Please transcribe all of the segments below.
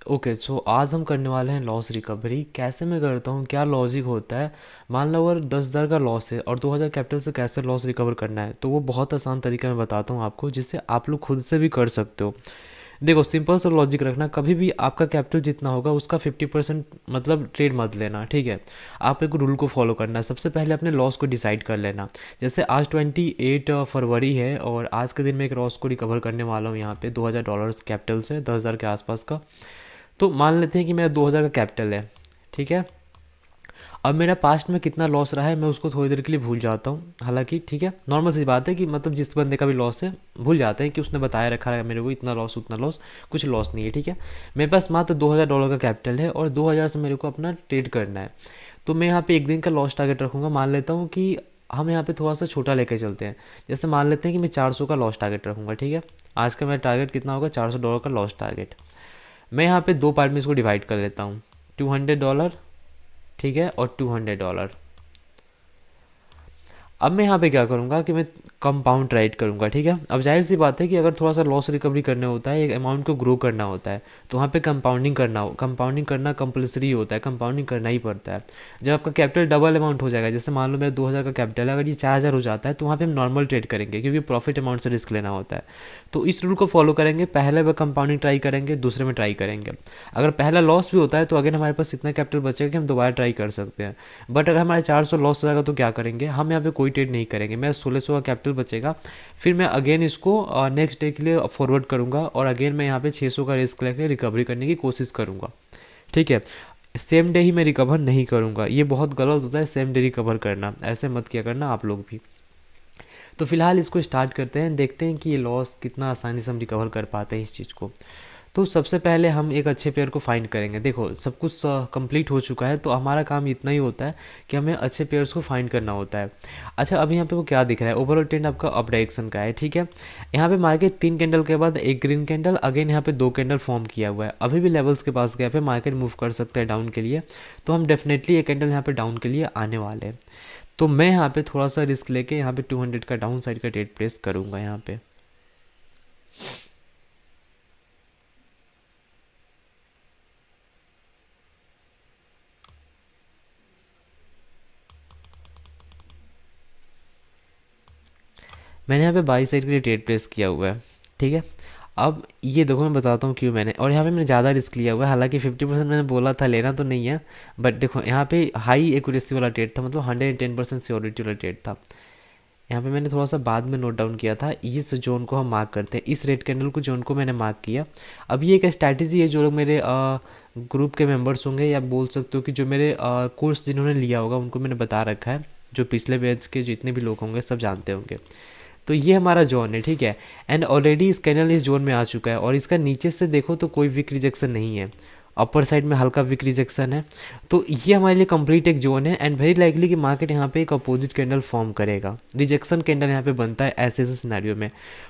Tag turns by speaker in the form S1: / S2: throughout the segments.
S1: Okay, सो आज हम करने वाले हैं लॉस रिकवरी। कैसे मैं करता हूँ, क्या लॉजिक होता है। मान लो अगर 10,000 का लॉस है और 2,000 कैपिटल से कैसे लॉस रिकवर करना है, तो वो बहुत आसान तरीका मैं बताता हूँ आपको, जिससे आप लोग खुद से भी कर सकते हो। देखो, सिंपल सा लॉजिक रखना, कभी भी आपका कैपिटल जितना होगा उसका 50% मतलब ट्रेड मत लेना, ठीक है। आप एक रूल को फॉलो करना है। सबसे पहले अपने लॉस को डिसाइड कर लेना। जैसे आज 28 फरवरी है और आज के दिन में एक लॉस को रिकवर करने वाला हूँ यहाँ पे $2,000 कैपिटल से, 10,000 के आसपास का। तो मान लेते हैं कि मेरा 2,000 का कैपिटल है, ठीक है। अब मेरा पास्ट में कितना लॉस रहा है मैं उसको थोड़ी देर के लिए भूल जाता हूँ, हालांकि ठीक है, नॉर्मल सी बात है कि मतलब जिस बंदे का भी लॉस है भूल जाते हैं कि उसने बताया रखा है मेरे को इतना लॉस उतना लॉस, कुछ लॉस नहीं है, ठीक है। मेरे पास मात्र $2,000 का कैपिटल है और 2,000 से मेरे को अपना ट्रेड करना है। तो मैं यहाँ पे एक दिन का लॉस टारगेट रखूँगा। मान लेता हूँ कि हम यहाँ पे थोड़ा सा छोटा लेके चलते हैं। जैसे मान लेते हैं कि मैं 400 का लॉस टारगेट रखूँगा, ठीक है। आज का मेरा टारगेट कितना होगा, $400 का लॉस टारगेट। मैं यहाँ पे दो पार्ट में इसको डिवाइड कर लेता हूँ, $200, ठीक है, और $200। अब मैं यहाँ पे क्या करूँगा कि मैं कंपाउंड ट्राइड करूँगा, ठीक है। अब जाहिर सी बात है कि अगर थोड़ा सा लॉस रिकवरी करने होता है, एक अमाउंट को ग्रो करना होता है, तो वहाँ पे कंपाउंडिंग करना कंपलसरी होता है, कंपाउंडिंग करना ही पड़ता है। जब आपका कैपिटल डबल अमाउंट हो जाएगा, जैसे मान लो मेरा 2,000 का कैपिटल है, अगर ये 4,000 हो जाता है, तो वहाँ पे हम नॉर्मल ट्रेड करेंगे क्योंकि प्रॉफिट अमाउंट से रिस्क लेना होता है। तो इस रूल को फॉलो करेंगे, पहले वह कंपाउंडिंग ट्राई करेंगे, दूसरे में ट्राई करेंगे। अगर पहला लॉस भी होता है तो अगेन हमारे पास इतना कैपिटल बचेगा कि हम दोबारा ट्राई कर सकते हैं। बट अगर हमारे 400 लॉस हो जाएगा तो क्या करेंगे, हम यहाँ पे कोई ट्रेड नहीं करेंगे। मेरा 1,600 का कैपिटल बचेगा, फिर मैं अगेन इसको नेक्स्ट डे के लिए फॉरवर्ड करूँगा और अगेन मैं यहाँ पे 600 का रिस्क लेकर रिकवरी करने की कोशिश करूँगा, ठीक है। सेम डे ही मैं रिकवर नहीं करूँगा, ये बहुत गलत होता है सेम डे रिकवर करना, ऐसे मत किया करना आप लोग भी। तो फिलहाल इसको स्टार्ट करते हैं, देखते हैं कि ये लॉस कितना आसानी से हम रिकवर कर पाते हैं इस चीज़ को। तो सबसे पहले हम एक अच्छे प्लेयर को फाइंड करेंगे। देखो, सब कुछ कंप्लीट हो चुका है, तो हमारा काम इतना ही होता है कि हमें अच्छे प्लेयर्स को फाइंड करना होता है। अच्छा, अभी यहाँ पे वो क्या दिख रहा है, ओवरऑल ट्रेंड आपका अप डायरेक्शन का है, ठीक है। यहाँ पे मार्केट 3 कैंडल के बाद एक ग्रीन कैंडल, अगेन यहाँ पे 2 कैंडल फॉर्म किया हुआ है। अभी भी लेवल्स के पास गया पे मार्केट मूव कर सकता है डाउन के लिए, तो हम डेफिनेटली एक कैंडल यहाँ पे डाउन के लिए आने वाले हैं। तो मैं यहाँ पे थोड़ा सा रिस्क लेके यहाँ पे 200 का डाउन साइड का ट्रेड प्लेस करूँगा यहाँ पे। मैंने यहाँ पे बाई साइड के लिए ट्रेड प्लेस किया हुआ है, ठीक है। अब ये देखो, मैं बताता हूँ क्यों मैंने, और यहाँ पे मैंने ज़्यादा रिस्क लिया हुआ है, हालांकि 50% मैंने बोला था लेना तो नहीं है। बट देखो, यहाँ पे हाई एक्यूरेसी वाला ट्रेड था, मतलब 110% सिक्योरिटी वाला ट्रेड था। यहाँ पे मैंने थोड़ा सा बाद में नोट डाउन किया था, इस जोन को हम मार्क करते हैं, इस रेड कैंडल को जोन को मैंने मार्क किया। अब ये एक स्ट्रैटेजी है, जो लोग मेरे ग्रुप के मेंबर्स होंगे, या बोल सकते हो कि जो मेरे कोर्स जिन्होंने लिया होगा उनको मैंने बता रखा है, जो पिछले बैच के जितने भी लोग होंगे सब जानते होंगे। तो ये हमारा जोन है, ठीक है। एंड ऑलरेडी इस कैंडल इस जोन में आ चुका है, और इसका नीचे से देखो तो कोई वीक रिजेक्शन नहीं है, अपर साइड में हल्का वीक रिजेक्शन है। तो ये हमारे लिए कंप्लीट एक जोन है, एंड वेरी लाइकली कि मार्केट यहाँ पे एक अपोजिट कैंडल फॉर्म करेगा, रिजेक्शन कैंडल यहाँ पे बनता है ऐसे ऐसे सिनेरियो में।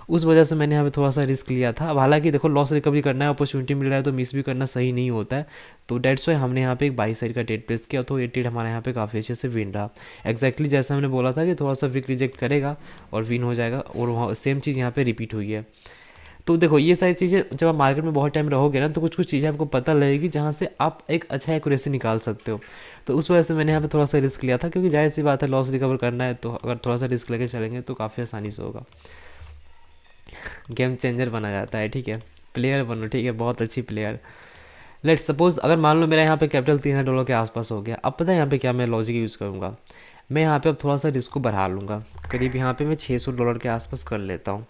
S1: उस वजह से मैंने यहाँ पे थोड़ा सा रिस्क लिया था। अब हालांकि देखो, लॉस रिकवरी करना है, अपॉर्चुनिटी मिल रहा है तो मिस भी करना सही नहीं होता है। तो डेट्स वाई हमने यहाँ पे एक बाई साइड का ट्रेड प्लेस किया, तो ये ट्रेड हमारे यहाँ पे काफ़ी अच्छे से विन रहा। एक्जैक्टली जैसा हमने बोला था कि थोड़ा सा वीक रिजेक्ट करेगा और विन हो जाएगा, और वहाँ सेम चीज़ यहाँ पे रिपीट हुई है। तो देखो, ये सारी चीज़ें जब आप मार्केट में बहुत टाइम रहोगे ना, तो कुछ कुछ चीज़ें आपको पता लगेगी जहाँ से आप एक अच्छा एक्यूरेसी निकाल सकते हो। तो उस वजह से मैंने यहाँ पे थोड़ा सा रिस्क लिया था, क्योंकि जाहिर सी बात है लॉस रिकवर करना है, तो अगर थोड़ा सा रिस्क लेके चलेंगे तो काफ़ी आसानी से होगा। गेम चेंजर बना जाता है, ठीक है। प्लेयर बनो, ठीक है, बहुत अच्छी प्लेयर। लेट सपोज अगर मान लो मेरा यहाँ पे कैपिटल $300 के आसपास हो गया, अब पता है यहाँ पे क्या मैं लॉजिक यूज़ करूँगा। मैं यहाँ पे अब थोड़ा सा रिस्क को बढ़ा लूँगा, करीब यहाँ पे मैं $600 के आसपास कर लेता हूँ।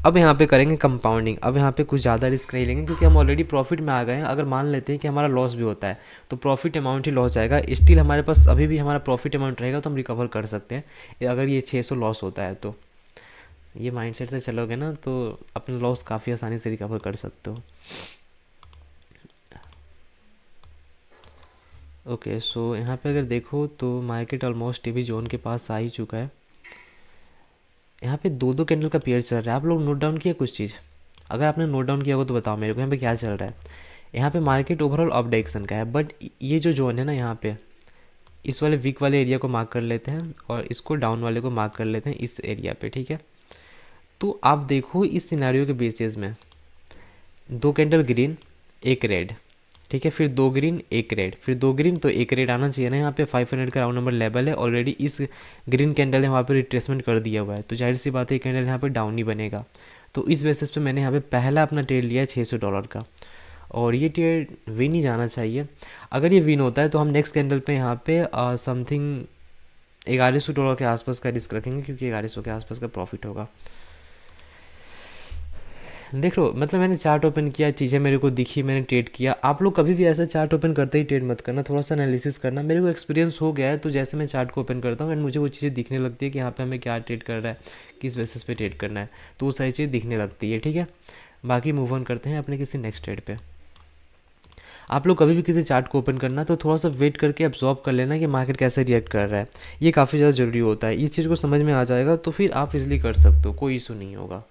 S1: अब यहाँ पे करेंगे कंपाउंडिंग। अब यहाँ पे कुछ ज़्यादा रिस्क नहीं लेंगे, क्योंकि हम ऑलरेडी प्रॉफिट में आ गए हैं। अगर मान लेते हैं कि हमारा लॉस भी होता है, तो प्रॉफिट अमाउंट ही लॉस जाएगा, स्टिल हमारे पास अभी भी हमारा प्रॉफिट अमाउंट रहेगा, तो हम रिकवर कर सकते हैं अगर ये 600 लॉस होता है। तो ये माइंडसेट से चलोगे ना, तो अपना लॉस काफ़ी आसानी से रिकवर कर सकते हो। ओके, सो यहाँ पे अगर देखो तो मार्केट ऑलमोस्ट टीवी जोन के पास आ ही चुका है। यहाँ पे दो दो कैंडल का पेयर चल रहा है, आप लोग नोट डाउन किया कुछ चीज़? अगर आपने नोट डाउन किया हो तो बताओ मेरे को, यहाँ पे क्या चल रहा है। यहाँ पे मार्केट ओवरऑल अप डायरेक्शन का है, बट ये जो जोन है ना, यहाँ पे इस वाले वीक वाले एरिया को मार्क कर लेते हैं, और इसको डाउन वाले को मार्क कर लेते हैं इस एरिया पे, ठीक है। तो आप देखो, इस सिनेरियो के बेसिस में 2 कैंडल ग्रीन, एक रेड, ठीक है, फिर 2 ग्रीन 1 रेड, फिर 2 ग्रीन, तो 1 रेड आना चाहिए ना यहाँ पे। 500 का राउंड नंबर लेवल है ऑलरेडी, इस ग्रीन कैंडल ने वहाँ पे रिट्रेसमेंट कर दिया हुआ है, तो जाहिर सी बात है कैंडल यहाँ पे डाउन ही बनेगा। तो इस बेसिस पे मैंने यहाँ पे पहला अपना ट्रेड लिया है $600 का, और ये ट्रेड विन ही जाना चाहिए। अगर ये विन होता है तो हम नेक्स्ट कैंडल पे यहाँ पे समथिंग $1100 के आसपास का रिस्क रखेंगे, क्योंकि 1100 के आसपास का प्रॉफिट होगा। देख लो, मतलब मैंने चार्ट ओपन किया, चीज़ें मेरे को दिखी, मैंने ट्रेड किया। आप लोग कभी भी ऐसा चार्ट ओपन करते ही ट्रेड मत करना, थोड़ा सा एनालिसिस करना। मेरे को एक्सपीरियंस हो गया है, तो जैसे मैं चार्ट को ओपन करता हूँ एंड मुझे वो चीज़ें दिखने लगती है कि यहाँ पे हमें क्या ट्रेड कर रहा है, किस बेसिस पे ट्रेड करना है, तो वो सारी चीज़ दिखने लगती है। ठीक है, बाकी मूव ऑन करते हैं अपने किसी नेक्स्ट ट्रेड पे। आप लोग कभी भी किसी चार्ट को ओपन करना तो थोड़ा सा वेट करके एब्जॉर्ब कर लेना कि मार्केट कैसे रिएक्ट कर रहा है, ये काफ़ी ज़्यादा ज़रूरी होता है। इस चीज़ को समझ में आ जाएगा तो फिर आप इजली कर सकते हो, कोई इशू नहीं होगा।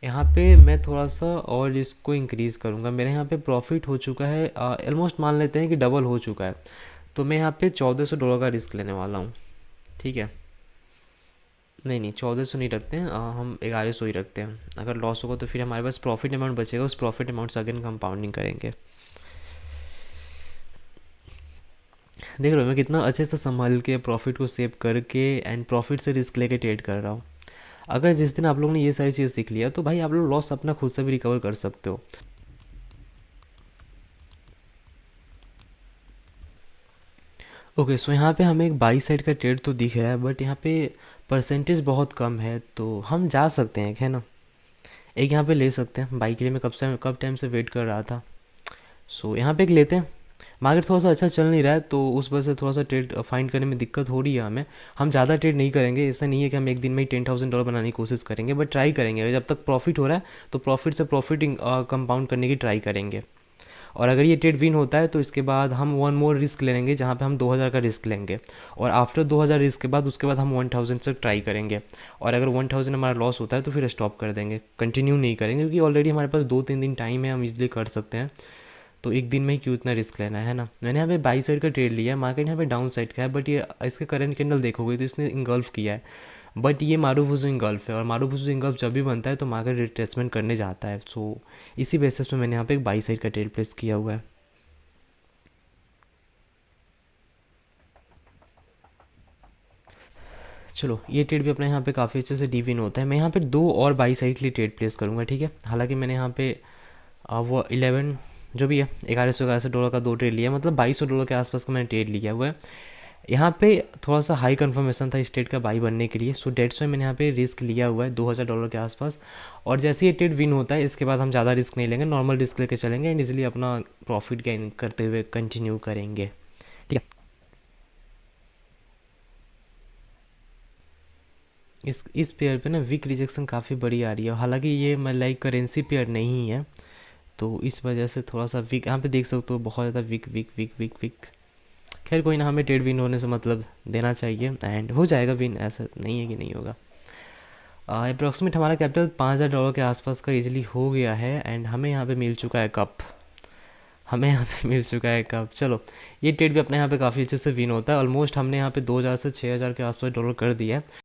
S1: यहाँ पे मैं थोड़ा सा और इसको इंक्रीज़ करूँगा। मेरे यहाँ पे प्रॉफिट हो चुका है, ऑलमोस्ट मान लेते हैं कि डबल हो चुका है, तो मैं यहाँ पे $1400 का रिस्क लेने वाला हूँ। ठीक है, नहीं नहीं 1400 नहीं रखते हैं, हम 1100 ही रखते हैं। अगर लॉस होगा तो फिर हमारे पास प्रॉफिट अमाउंट बचेगा, उस प्रॉफिट अमाउंट से अगेन कंपाउंडिंग करेंगे। देख लो मैं कितना अच्छे से संभाल के प्रॉफिट को सेव करके एंड प्रॉफिट से रिस्क लेके ट्रेड कर रहा हूँ। अगर जिस दिन आप लोगों ने ये सारी चीज़ सीख लिया तो भाई आप लोग लॉस अपना खुद से भी रिकवर कर सकते हो। ओके, सो यहाँ पे हमें एक बाई साइड का ट्रेड तो दिख रहा है, बट यहाँ पे परसेंटेज बहुत कम है, तो हम जा सकते हैं, है ना। एक यहाँ पे ले सकते हैं, बाई के लिए मैं कब टाइम से वेट कर रहा था। सो यहाँ पे एक लेते हैं। मार्केट थोड़ा सा अच्छा चल नहीं रहा है, तो उस वजह से थोड़ा सा ट्रेड फाइंड करने में दिक्कत हो रही है हमें। हम ज़्यादा ट्रेड नहीं करेंगे, ऐसा नहीं है कि हम एक दिन में ही $10,000 बनाने की कोशिश करेंगे, बट ट्राई करेंगे। जब तक प्रॉफिट हो रहा है तो प्रॉफिट से प्रॉफिट कंपाउंड करने की ट्राई करेंगे। और अगर ये ट्रेड विन होता है तो इसके बाद हम वन मोर रिस्क लेंगे, जहाँ पे हम 2000 का रिस्क लेंगे, और आफ्टर 2000 रिस्क के बाद उसके बाद हम 1000 से ट्राई करेंगे। और अगर 1000 हमारा लॉस होता है तो फिर स्टॉप कर देंगे, कंटिन्यू नहीं करेंगे, क्योंकि ऑलरेडी हमारे पास 2-3 दिन टाइम है, हम इजीली कर सकते हैं। तो एक दिन में ही क्यों इतना रिस्क लेना है ना। मैंने यहाँ पे बाई साइड का ट्रेड लिया है, मार्केट यहाँ पे डाउन साइड का है, बट ये इसके करंट कैंडल देखोगे तो इसने इंगल्फ किया है, बट ये मारूफुजू इंगल्फ है, और मारूफुजू इंगल्फ जब भी बनता है तो मार्केट रिट्रेसमेंट करने जाता है। सो इसी बेसिस पे मैंने यहाँ पे एक बाई साइड का ट्रेड प्लेस किया हुआ है। चलो ये ट्रेड भी अपने यहाँ पे काफ़ी अच्छे से डिविन होता है। मैं यहाँ पे 2 और बाई साइड के लिए ट्रेड प्लेस करूँगा, ठीक है। हालांकि मैंने यहाँ पे वो 11 जो भी है $1100 का 2 ट्रेड लिया, मतलब $2200 के आसपास का मैंने ट्रेड लिया हुआ है। यहाँ पे थोड़ा सा हाई कन्फर्मेशन था इस ट्रेड का बाई बनने के लिए, सो डेट्स में मैंने यहाँ पे रिस्क लिया हुआ है $2000 के आसपास। और जैसे ये ट्रेड विन होता है इसके बाद हम ज़्यादा रिस्क नहीं लेंगे, नॉर्मल रिस्क लेके चलेंगे एंड इजीली अपना प्रॉफिट गेन करते हुए कंटिन्यू करेंगे। ठीक है, इस पेयर पे ना वीक रिजेक्शन काफ़ी बड़ी आ रही है, हालांकि ये मैं लाइक करेंसी पेयर नहीं है, तो इस वजह से थोड़ा सा वीक यहाँ पे देख सकते हो, बहुत ज़्यादा weak weak weak weak weak. खैर कोई ना, हमें ट्रेड विन होने से मतलब देना चाहिए एंड हो जाएगा विन, ऐसा नहीं है कि नहीं होगा। अप्रॉक्सीमेट हमारा कैपिटल $5000 के आसपास का इजीली हो गया है एंड हमें यहाँ पे मिल चुका है कप, हमें यहाँ पे मिल चुका है कप। चलो ये ट्रेड भी अपने यहाँ पे काफ़ी अच्छे से विन होता है। ऑलमोस्ट हमने यहाँ पे 2000 से 6000 के आसपास डॉलर कर दिया है।